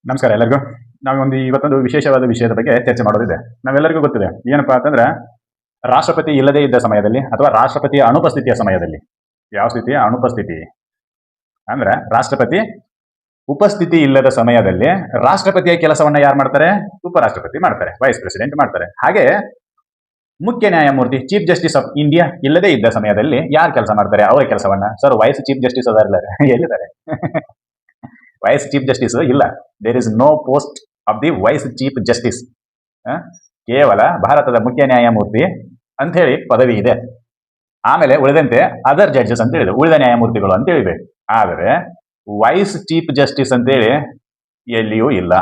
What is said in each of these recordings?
ನಮಸ್ಕಾರ ಎಲ್ಲರಿಗೂ. ನಾವೊಂದು ಇವತ್ತೊಂದು ವಿಶೇಷವಾದ ವಿಷಯದ ಬಗ್ಗೆ ಚರ್ಚೆ ಮಾಡೋದಿದೆ. ನಾವೆಲ್ಲರಿಗೂ ಗೊತ್ತಿದೆ ಏನಪ್ಪಾ ಅಂತಂದ್ರೆ, ರಾಷ್ಟ್ರಪತಿ ಇಲ್ಲದೇ ಇದ್ದ ಸಮಯದಲ್ಲಿ ಅಥವಾ ರಾಷ್ಟ್ರಪತಿಯ ಅನುಪಸ್ಥಿತಿಯ ಸಮಯದಲ್ಲಿ, ಯಾವ ಸ್ಥಿತಿಯ ಅನುಪಸ್ಥಿತಿ ಅಂದ್ರೆ ರಾಷ್ಟ್ರಪತಿ ಉಪಸ್ಥಿತಿ ಇಲ್ಲದ ಸಮಯದಲ್ಲಿ ರಾಷ್ಟ್ರಪತಿಯ ಕೆಲಸವನ್ನ ಯಾರು ಮಾಡ್ತಾರೆ? ಉಪರಾಷ್ಟ್ರಪತಿ ಮಾಡ್ತಾರೆ, ವೈಸ್ ಪ್ರೆಸಿಡೆಂಟ್ ಮಾಡ್ತಾರೆ. ಹಾಗೆ ಮುಖ್ಯ ನ್ಯಾಯಮೂರ್ತಿ ಚೀಫ್ ಜಸ್ಟಿಸ್ ಆಫ್ ಇಂಡಿಯಾ ಇಲ್ಲದೇ ಇದ್ದ ಸಮಯದಲ್ಲಿ ಯಾರು ಕೆಲಸ ಮಾಡ್ತಾರೆ? ಅವರ ಕೆಲಸವನ್ನ ಸರ್ ವೈಸ್ ಚೀಫ್ ಜಸ್ಟಿಸ್ ಅದಾರಲ್ಲ ಎಲ್ಲಿದ್ದಾರೆ? ವೈಸ್ ಚೀಫ್ ಜಸ್ಟಿಸ್ ಇಲ್ಲ. There is no post of the vice chief justice. ಕೇವಲ ಭಾರತದ ಮುಖ್ಯ ನ್ಯಾಯಮೂರ್ತಿ ಅಂತ ಹೇಳಿ ಪದವಿ ಇದೆ. ಆಮೇಲೆ ಉಳಿದಂತೆ ಅದರ್ ಜಡ್ಜಸ್ ಅಂತ ಹೇಳಿದೆ, ಉಳಿದ ನ್ಯಾಯಮೂರ್ತಿಗಳು ಅಂತ ಹೇಳಿಬೇಕು. ಆದರೆ ವೈಸ್ ಚೀಫ್ ಜಸ್ಟಿಸ್ ಅಂತೇಳಿ ಎಲ್ಲಿಯೂ ಇಲ್ಲ.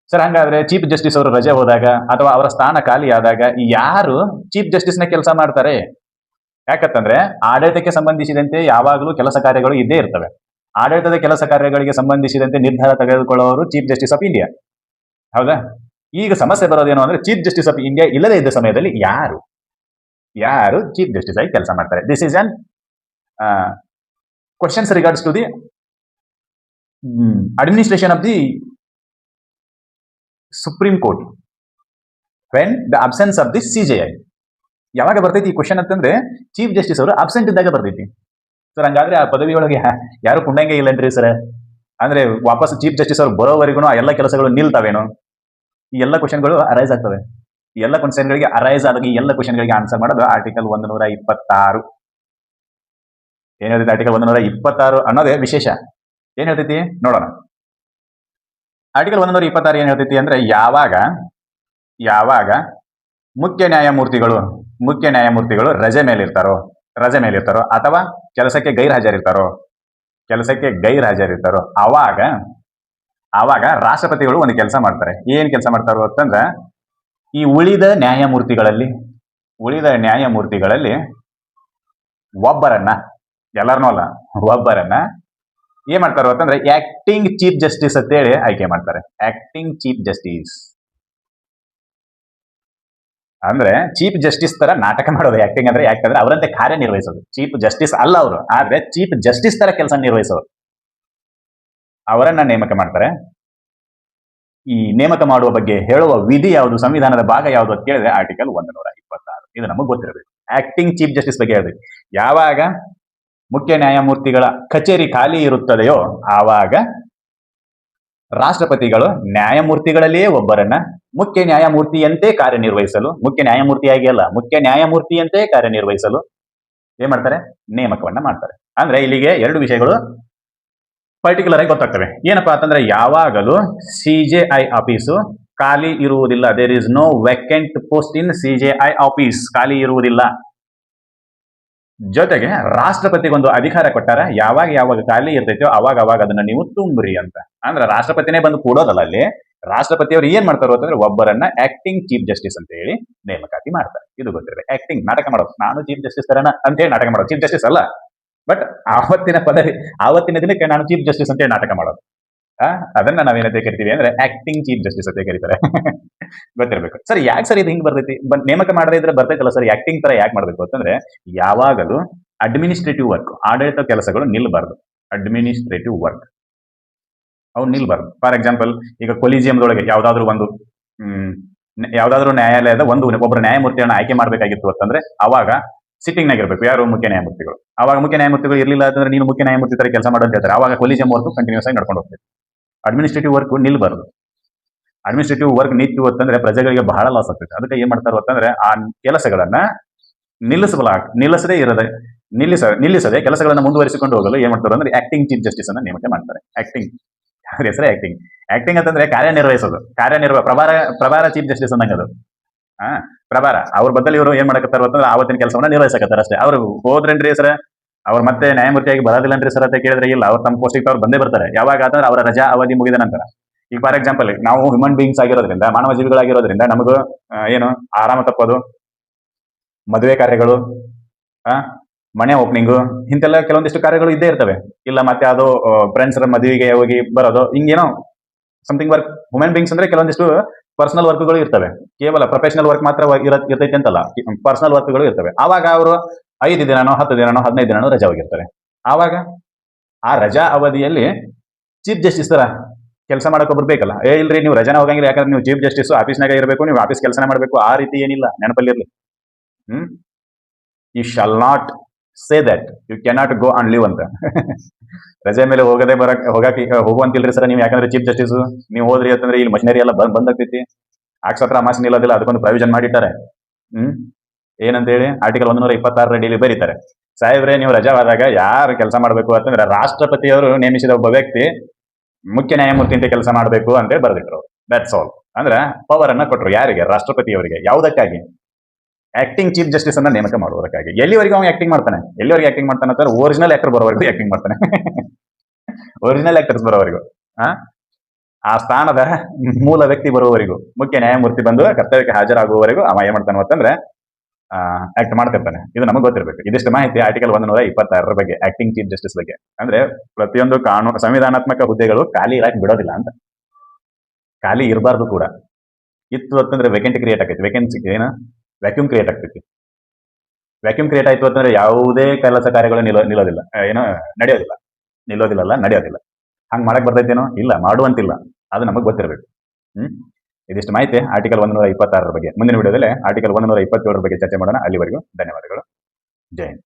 ಸರ್ ಹಂಗಾದ್ರೆ ಚೀಫ್ ಜಸ್ಟಿಸ್ ಅವರು ರಜೆ ಹೋದಾಗ ಅಥವಾ ಅವರ ಸ್ಥಾನ ಖಾಲಿ ಆದಾಗ ಯಾರು ಚೀಫ್ ಜಸ್ಟಿಸ್ ನ ಕೆಲಸ ಮಾಡ್ತಾರೆ? ಯಾಕಂತಂದ್ರೆ ಆಡಳಿತಕ್ಕೆ ಸಂಬಂಧಿಸಿದಂತೆ ಯಾವಾಗಲೂ ಕೆಲಸ ಕಾರ್ಯಗಳು ಇದ್ದೇ ಇರ್ತವೆ. ಆಡಳಿತದ ಕೆಲಸ ಕಾರ್ಯಗಳಿಗೆ ಸಂಬಂಧಿಸಿದಂತೆ ನಿರ್ಧಾರ ತೆಗೆದುಕೊಳ್ಳುವವರು ಚೀಫ್ ಜಸ್ಟಿಸ್ ಆಫ್ ಇಂಡಿಯಾ. ಹೌದಾ? ಈಗ ಸಮಸ್ಯೆ ಬರೋದೇನು ಅಂದ್ರೆ, ಚೀಫ್ ಜಸ್ಟಿಸ್ ಆಫ್ ಇಂಡಿಯಾ ಇಲ್ಲದೇ ಇದ್ದ ಸಮಯದಲ್ಲಿ ಯಾರು ಚೀಫ್ ಜಸ್ಟಿಸ್ ಆಗಿ ಕೆಲಸ ಮಾಡ್ತಾರೆ? This is an questions regards to the administration of the Supreme Court when the absence of the CJI. ಯಾವಾಗ ಬರ್ತೈತಿ ಈ ಕ್ವಶನ್ ಅಂತಂದ್ರೆ, ಚೀಫ್ ಜಸ್ಟಿಸ್ ಅವರು ಅಬ್ಸೆಂಟ್ ಇದ್ದಾಗ ಬರ್ತೈತಿ. ಸರ್ ಹಂಗಾದ್ರೆ ಆ ಪದವಿಯೊಳಗೆ ಯಾರು ಕುಂಡಂಗೆ ಇಲ್ಲನ್ರಿ ಸರ್? ಅಂದ್ರೆ ವಾಪಸ್ ಚೀಫ್ ಜಸ್ಟಿಸ್ ಅವರು ಬರೋವರೆಗೂ ಆ ಎಲ್ಲ ಕೆಲಸಗಳು ನಿಲ್ತಾವೇನೋ? ಈ ಎಲ್ಲ ಕ್ವಶನ್ಗಳು ಅರೈಸ್ ಆಗ್ತವೆ. ಈ ಎಲ್ಲ ಕ್ವಶನ್ಗಳಿಗೆ ಅರೈಸ್ ಆದಾಗ ಈ ಎಲ್ಲ ಕ್ವಶನ್ಗಳಿಗೆ ಆನ್ಸರ್ ಮಾಡೋದು ಆರ್ಟಿಕಲ್ 126. ಏನ್ ಹೇಳ್ತೈತಿ ಆರ್ಟಿಕಲ್ 126 ಅನ್ನೋದೇ ವಿಶೇಷ. ಏನ್ ಹೇಳ್ತೈತಿ ನೋಡೋಣ. ಆರ್ಟಿಕಲ್ 126 ಏನ್ ಹೇಳ್ತೈತಿ ಅಂದ್ರೆ, ಯಾವಾಗ ಮುಖ್ಯ ನ್ಯಾಯಮೂರ್ತಿಗಳು ರಜೆ ಮೇಲಿರ್ತಾರೋ ಅಥವಾ ಕೆಲಸಕ್ಕೆ ಗೈರ್ಹಾಜರಿರ್ತಾರೋ ಅವಾಗ ರಾಷ್ಟ್ರಪತಿಗಳು ಒಂದು ಕೆಲಸ ಮಾಡ್ತಾರೆ. ಏನ್ ಕೆಲಸ ಮಾಡ್ತಾರೋ ಅಂತಂದ್ರ, ಈ ಉಳಿದ ನ್ಯಾಯಮೂರ್ತಿಗಳಲ್ಲಿ ಒಬ್ಬರನ್ನ, ಎಲ್ಲರನ್ನೂ ಅಲ್ಲ, ಒಬ್ಬರನ್ನ ಏನ್ ಮಾಡ್ತಾರೋ ಅಂತಂದ್ರೆ ಆಕ್ಟಿಂಗ್ ಚೀಫ್ ಜಸ್ಟಿಸ್ ಅಂತೇಳಿ ಆಯ್ಕೆ ಮಾಡ್ತಾರೆ. ಆಕ್ಟಿಂಗ್ ಚೀಫ್ ಜಸ್ಟಿಸ್ ಅಂದ್ರೆ ಚೀಫ್ ಜಸ್ಟಿಸ್ ತರ ನಾಟಕ ಮಾಡೋದು. ಆಕ್ಟಿಂಗ್ ಅಂದ್ರೆ ಯಾಕಂದ್ರೆ ಅವರಂತೆ ಕಾರ್ಯನಿರ್ವಹಿಸೋದು. ಚೀಫ್ ಜಸ್ಟಿಸ್ ಅಲ್ಲ ಅವರು, ಆದ್ರೆ ಚೀಫ್ ಜಸ್ಟಿಸ್ ತರ ಕೆಲಸ ನಿರ್ವಹಿಸೋರು. ಅವರನ್ನ ನೇಮಕ ಮಾಡ್ತಾರೆ. ಈ ನೇಮಕ ಮಾಡುವ ಬಗ್ಗೆ ಹೇಳುವ ವಿಧಿ ಯಾವುದು, ಸಂವಿಧಾನದ ಭಾಗ ಯಾವುದು ಅಂತ ಕೇಳಿದ್ರೆ ಆರ್ಟಿಕಲ್ 126. ಇದು ನಮಗೆ ಗೊತ್ತಿರಬೇಕು. ಆಕ್ಟಿಂಗ್ ಚೀಫ್ ಜಸ್ಟಿಸ್ ಬಗ್ಗೆ ಹೇಳಿದ್ವಿ. ಯಾವಾಗ ಮುಖ್ಯ ನ್ಯಾಯಮೂರ್ತಿಗಳ ಕಚೇರಿ ಖಾಲಿ ಇರುತ್ತದೆಯೋ ಆವಾಗ ರಾಷ್ಟ್ರಪತಿಗಳು ನ್ಯಾಯಮೂರ್ತಿಗಳಲ್ಲೇ ಒಬ್ಬರನ್ನ ಮುಖ್ಯ ನ್ಯಾಯಮೂರ್ತಿಯಂತೆ ಕಾರ್ಯನಿರ್ವಹಿಸಲು, ಮುಖ್ಯ ನ್ಯಾಯಮೂರ್ತಿಯಂತೆ ಕಾರ್ಯನಿರ್ವಹಿಸಲು ಏನ್ ಮಾಡ್ತಾರೆ? ನೇಮಕವನ್ನ ಮಾಡ್ತಾರೆ. ಅಂದ್ರೆ ಇಲ್ಲಿಗೆ ಎರಡು ವಿಷಯಗಳು ಪರ್ಟಿಕ್ಯುಲರ್ ಆಗಿ ಗೊತ್ತಾಗ್ತವೆ. ಏನಪ್ಪಾ ಅಂತಂದ್ರೆ, ಯಾವಾಗಲೂ ಸಿಜೆಐ ಆಫೀಸು ಖಾಲಿ ಇರುವುದಿಲ್ಲ. There is no vacant post in CJI office. ಖಾಲಿ ಇರುವುದಿಲ್ಲ. ಜೊತೆಗೆ ರಾಷ್ಟ್ರಪತಿಗೊಂದು ಅಧಿಕಾರ ಕೊಟ್ಟಾರ, ಯಾವಾಗ ಖಾಲಿ ಇರ್ತೈತೋ ಅವಾಗ ಅದನ್ನ ನೀವು ತುಂಬ್ರಿ ಅಂತ. ಅಂದ್ರೆ ರಾಷ್ಟ್ರಪತಿನೇ ಬಂದು ಕೂಡೋದಲ್ಲ ಅಲ್ಲಿ. ರಾಷ್ಟ್ರಪತಿಯವರು ಏನ್ ಮಾಡ್ತಾರೋ ಅಂತಂದ್ರೆ, ಒಬ್ಬರನ್ನ ಆಕ್ಟಿಂಗ್ ಚೀಫ್ ಜಸ್ಟಿಸ್ ಅಂತ ಹೇಳಿ ನೇಮಕಾತಿ ಮಾಡ್ತಾರೆ. ಇದು ಗೊತ್ತಿರಬೇಕು. ಆಕ್ಟಿಂಗ್ ನಾಟಕ ಮಾಡೋದು, ನಾನು ಚೀಫ್ ಜಸ್ಟಿಸ್ ತರನ ಅಂತ ಹೇಳಿ ನಾಟಕ ಮಾಡೋದು. ಚೀಫ್ ಜಸ್ಟಿಸ್ ಅಲ್ಲ, ಬಟ್ ಆವತ್ತಿನ ದಿನಕ್ಕೆ ನಾನು ಚೀಫ್ ಜಸ್ಟಿಸ್ ಅಂತ ಹೇಳಿ ನಾಟಕ ಮಾಡೋದು. ಅದನ್ನ ನಾವೇನಂತ ಕರಿತೀವಿ ಅಂದ್ರೆ ಆಕ್ಟಿಂಗ್ ಚೀಫ್ ಜಸ್ಟಿಸ್ ಅಂತ ಕರೀತಾರೆ. ಗೊತ್ತಿರಬೇಕು. ಸರ್ ಯಾಕೆ ಸರ್ ಇದು ಹಿಂಗ್ ಬರ್ತೈತಿ? ನೇಮಕ ಮಾಡದೇ ಇದ್ರೆ ಬರ್ತೈತಲ್ಲ ಸರ್, ಆಕ್ಟಿಂಗ್ ತರ ಯಾಕೆ ಮಾಡ್ಬೇಕು ಅಂತಂದ್ರೆ, ಯಾವಾಗಲೂ ಅಡ್ಮಿನಿಸ್ಟ್ರೇಟಿವ್ ವರ್ಕ್, ಆಡಳಿತ ಕೆಲಸಗಳು ನಿಲ್ಬಾರ್ದು. ಅಡ್ಮಿನಿಸ್ಟ್ರೇಟಿವ್ ವರ್ಕ್ ಅವು ನಿಲ್ಬಾರ್ದು. ಫಾರ್ ಎಕ್ಸಾಂಪಲ್, ಈಗ ಕೊಲಿಜಿಯಂದೊಳಗೆ ಯಾವ್ದಾದ್ರು ನ್ಯಾಯಾಲಯದ ಒಬ್ಬರು ನ್ಯಾಯಮೂರ್ತಿಯನ್ನು ಆಯ್ಕೆ ಮಾಡಬೇಕಾಗಿತ್ತು ಅಂತಂದ್ರೆ, ಅವಾಗ ಸಿಟ್ಟಿಂಗ್ ನಾಗ ಇರಬೇಕು ಯಾರು? ಮುಖ್ಯ ನ್ಯಾಯಮೂರ್ತಿಗಳು. ಅವಾಗ ಮುಖ್ಯ ನ್ಯಾಯಮೂರ್ತಿಗಳು ಇರಲಿಲ್ಲ ಅಂತಂದ್ರೆ, ನೀನು ಮುಖ್ಯ ನ್ಯಾಯಮೂರ್ತಿ ತರ ಕೆಲಸ ಮಾಡೋದು ಹೇಳ್ತಾರೆ. ಅವಾಗ ಕೊಲಿಜಿಯಂ ವರ್ಕ್ ಕಂಟಿನ್ಯೂಸ್ ಆಗಿ ನಡ್ಕೊಂಡು ಹೋಗ್ತದೆ. ಅಡ್ಮಿನಿಸ್ಟ್ರೇಟಿವ್ ವರ್ಕ್ ನಿಲ್ಬಾರ್ದು. ಅಡ್ಮಿನಿಸ್ಟ್ರೇಟಿವ್ ವರ್ಕ್ ನಿಂತು ಅಂತಂದ್ರೆ ಪ್ರಜೆಗಳಿಗೆ ಬಹಳ ಲಾಸ್ ಆಗ್ತದೆ. ಅದಕ್ಕೆ ಏನ್ ಮಾಡ್ತಾರೋ ಅಂತಂದ್ರೆ, ಆ ಕೆಲಸಗಳನ್ನ ನಿಲ್ಲಿಸದೆ ಕೆಲಸಗಳನ್ನ ಮುಂದುವರಿಸಿಕೊಂಡು ಹೋಗಲು ಏನ್ ಮಾಡ್ತಾರೋ ಅಂದ್ರೆ ಆಕ್ಟಿಂಗ್ ಚೀಫ್ ಜಸ್ಟಿಸ್ ಅನ್ನ ನೇಮಕ ಮಾಡ್ತಾರೆ. ಆಕ್ಟಿಂಗ್ ಹೆಸರೇ ಆಕ್ಟಿಂಗ್ ಅಂತಂದ್ರೆ ಕಾರ್ಯನಿರ್ವಹಿಸೋದು. ಪ್ರಭಾರ ಚೀಫ್ ಜಸ್ಟಿಸ್ ಅನ್ನಂಗ ಅದು. ಪ್ರಭಾರ ಅವ್ರ ಬದಲು ಇವರು ಏನ್ ಮಾಡಕತ್ತಾರ ಅಂತಂದ್ರೆ ಆವತ್ತಿನ ಕೆಲಸವನ್ನ ನಿರ್ವಹಿಸಕತ್ತಾರ ಅಷ್ಟೇ. ಅವ್ರು ಹೋದ್ರೇನ್ರಿ ಸರ್, ಅವ್ರು ಮತ್ತೆ ನ್ಯಾಯಮೂರ್ತಿಯಾಗಿ ಬರೋದಿಲ್ಲನ್ರಿ ಸರ್ ಅಂತ ಕೇಳಿದ್ರೆ, ಇಲ್ಲ, ಅವ್ರು ತಮ್ಮ ಪೋಸ್ಟಿಗೆ ಅವ್ರು ಬಂದೇ ಬರ್ತಾರೆ. ಯಾವಾಗ ಅಂದ್ರೆ ಅವರ ರಜಾ ಅವಧಿ ಮುಗಿದ ನಂತರ. ಈಗ ಫಾರ್ ಎಕ್ಸಾಂಪಲ್, ನಾವು ಹ್ಯೂಮನ್ ಬೀಯಿಂಗ್ಸ್ ಆಗಿರೋದ್ರಿಂದ, ಮಾನವ ಜೀವಿಗಳಾಗಿರೋದ್ರಿಂದ ನಮಗೂ ಏನು ಆರಾಮ ತಪ್ಪೋದು, ಮದುವೆ ಕಾರ್ಯಗಳು, ಮನೆ ಓಪನಿಂಗು, ಇಂತೆಲ್ಲ ಕೆಲವೊಂದಿಷ್ಟು ಕಾರ್ಯಗಳು ಇದ್ದೇ ಇರ್ತವೆ. ಇಲ್ಲ ಮತ್ತೆ ಅದು ಫ್ರೆಂಡ್ಸ್ ಮದುವೆಗೆ ಹೋಗಿ ಬರೋದು, ಹಿಂಗೇನೋ ಸಮಥಿಂಗ್ ವರ್ಕ್. ಹ್ಯೂಮನ್ ಬೀಯಿಂಗ್ಸ್ ಅಂದ್ರೆ ಕೆಲವೊಂದಿಷ್ಟು ಪರ್ಸನಲ್ ವರ್ಕ್ಗಳು ಇರ್ತವೆ. ಕೇವಲ ಪ್ರೊಫೆಷನಲ್ ವರ್ಕ್ ಮಾತ್ರ ಇರ್ತೈತೆ ಅಂತಲ್ಲ, ಪರ್ಸನಲ್ ವರ್ಕ್ಗಳು ಇರ್ತವೆ. ಆವಾಗ ಅವರು 5 ದಿನನೋ 10 ದಿನನೋ 15 ದಿನನೋ ರಜೆ ಹೋಗಿರ್ತಾರೆ. ಆವಾಗ ಆ ರಜಾ ಅವಧಿಯಲ್ಲಿ ಚೀಫ್ ಜಸ್ಟಿಸ್ ತರ ಕೆಲಸ ಮಾಡಕ್ಕೆ ಒಬ್ರು ಬೇಕಲ್ಲ. ಇಲ್ರಿ ನೀವು ರಜಾನ ಹೋಗಂಗಿಲ್ಲ, ಯಾಕಂದ್ರೆ ನೀವು ಚೀಫ್ ಜಸ್ಟಿಸ್ ಆಫೀಸ್ನಾಗ ಇರಬೇಕು, ನೀವು ಆಫೀಸ್ ಕೆಲಸನ ಮಾಡಬೇಕು, ಆ ರೀತಿ ಏನಿಲ್ಲ, ನೆನಪಲ್ಲಿರ್ಲಿ. Hmm you shall not say that you cannot go and leave ಅಂತ. ರಜೆ ಮೇಲೆ ಹೋಗದೆ ಹೋಗುವಂತಿಲ್ರಿ ಸರ್ ನೀವು, ಯಾಕಂದ್ರೆ ಚೀಫ್ ಜಸ್ಟಿಸ್ ನೀವು ಹೋದ್ರಿ ಅಂತಂದ್ರೆ ಇಲ್ಲಿ ಮಷಿನರಿ ಎಲ್ಲ ಬಂದಾಗ್ತೈತಿ, ಆಕ್ಸತ್ರ ಮಾಸ್ ನಿಲ್ಲೋದಿಲ್ಲ, ಅದಕ್ಕೊಂದು ಪ್ರಾವಿಷನ್ ಮಾಡಿಟ್ಟಾರೆ. ಹ್ಮ್ ಏನಂತ ಹೇಳಿ ಆರ್ಟಿಕಲ್ 126 ಅಡಿಯಲ್ಲಿ ಬರೀತಾರೆ, ಸಾಹೇಬ್ರೆ ನೀವು ರಜಾವಾದಾಗ ಯಾರು ಕೆಲಸ ಮಾಡಬೇಕು ಅಂತಂದ್ರೆ ರಾಷ್ಟ್ರಪತಿಯವರು ನೇಮಿಸಿದ ಒಬ್ಬ ವ್ಯಕ್ತಿ ಮುಖ್ಯ ನ್ಯಾಯಮೂರ್ತಿ ಅಂತ ಕೆಲಸ ಮಾಡಬೇಕು ಅಂತ ಬರೆದಿಟ್ರು. That's all. ಅಂದ್ರೆ ಪವರ್ ಅನ್ನ ಕೊಟ್ಟರು ಯಾರಿಗೆ? ರಾಷ್ಟ್ರಪತಿಯವರಿಗೆ. ಯಾವುದಕ್ಕಾಗಿ? ಆಕ್ಟಿಂಗ್ ಚೀಫ್ ಜಸ್ಟಿಸ್ ಅನ್ನ ನೇಮಕ ಮಾಡುವುದಕ್ಕಾಗಿ. ಎಲ್ಲಿವರೆಗೂ ಅವ್ನು ಆಕ್ಟಿಂಗ್ ಮಾಡ್ತಾನೆ? ಎಲ್ಲಿವರೆಗೆ ಆಕ್ಟಿಂಗ್ ಮಾಡ್ತಾನೆ ಅಂತ ಒರಿಜಿನಲ್ ಆಕ್ಟರ್ ಬರೋವರೆಗೂ ಆಕ್ಟಿಂಗ್ ಮಾಡ್ತಾನೆ. ಒರಿಜಿನಲ್ ಆಕ್ಟರ್ಸ್ ಬರೋವರೆಗೂ, ಆ ಸ್ಥಾನದ ಮೂಲ ವ್ಯಕ್ತಿ ಬರುವವರೆಗೂ, ಮುಖ್ಯ ನ್ಯಾಯಮೂರ್ತಿ ಬಂದು ಕರ್ತವ್ಯಕ್ಕೆ ಹಾಜರಾಗುವವರೆಗೂ ಅವ ಏನ್ ಮಾಡ್ತಾನೆ ಅಂತಂದ್ರೆ ಆಕ್ಟ್ ಮಾಡ್ತಿರ್ತಾನೆ. ಇದು ನಮಗೆ ಗೊತ್ತಿರಬೇಕು. ಇದಿಷ್ಟು ಮಾಹಿತಿ ಆರ್ಟಿಕಲ್ 126 ಬಗ್ಗೆ, ಆಕ್ಟಿಂಗ್ ಚೀಫ್ ಜಸ್ಟಿಸ್ ಬಗ್ಗೆ. ಅಂದ್ರೆ ಪ್ರತಿಯೊಂದು ಕಾನೂನು ಸಂವಿಧಾನಾತ್ಮಕ ಹುದ್ದೆಗಳು ಖಾಲಿ ಇರಾಕ್ ಬಿಡೋದಿಲ್ಲ ಅಂತ, ಖಾಲಿ ಇರಬಾರ್ದು ಕೂಡ. ಇತ್ತು ಅಂತಂದ್ರೆ ವೇಕೆಂಟ್ ಕ್ರಿಯೇಟ್ ಆಕೈತಿ, ವೇಕೆನ್ಸಿ ಏನ ವ್ಯಾಕ್ಯೂಮ್ ಕ್ರಿಯೇಟ್ ಆಗ್ತೈತಿ. ವ್ಯಾಕ್ಯೂಮ್ ಕ್ರಿಯೇಟ್ ಆಯ್ತು ಅಂತಂದ್ರೆ ಯಾವುದೇ ಕೆಲಸ ಕಾರ್ಯಗಳು ನಿಲ್ಲೋದಿಲ್ಲ, ಏನೋ ನಡೆಯೋದಿಲ್ಲ, ನಡೆಯೋದಿಲ್ಲ. ಹಂಗ್ ಮಾಡಕ್ ಬರ್ತೈತೇನೋ? ಇಲ್ಲ, ಮಾಡುವಂತಿಲ್ಲ. ಅದು ನಮಗೆ ಗೊತ್ತಿರಬೇಕು. ಇದಿಷ್ಟು ಮಾಹಿತಿ ಆರ್ಟಿಕಲ್ 126 ಬಗ್ಗೆ. ಮುಂದಿನ ವಿಡಿಯೋದಲ್ಲಿ ಆರ್ಟಿಕಲ್ 127 ಬಗ್ಗೆ ಚರ್ಚೆ ಮಾಡೋಣ. ಅಲ್ಲಿವರೆಗೂ ಧನ್ಯವಾದಗಳು. ಜೈ ಹಿಂದ್.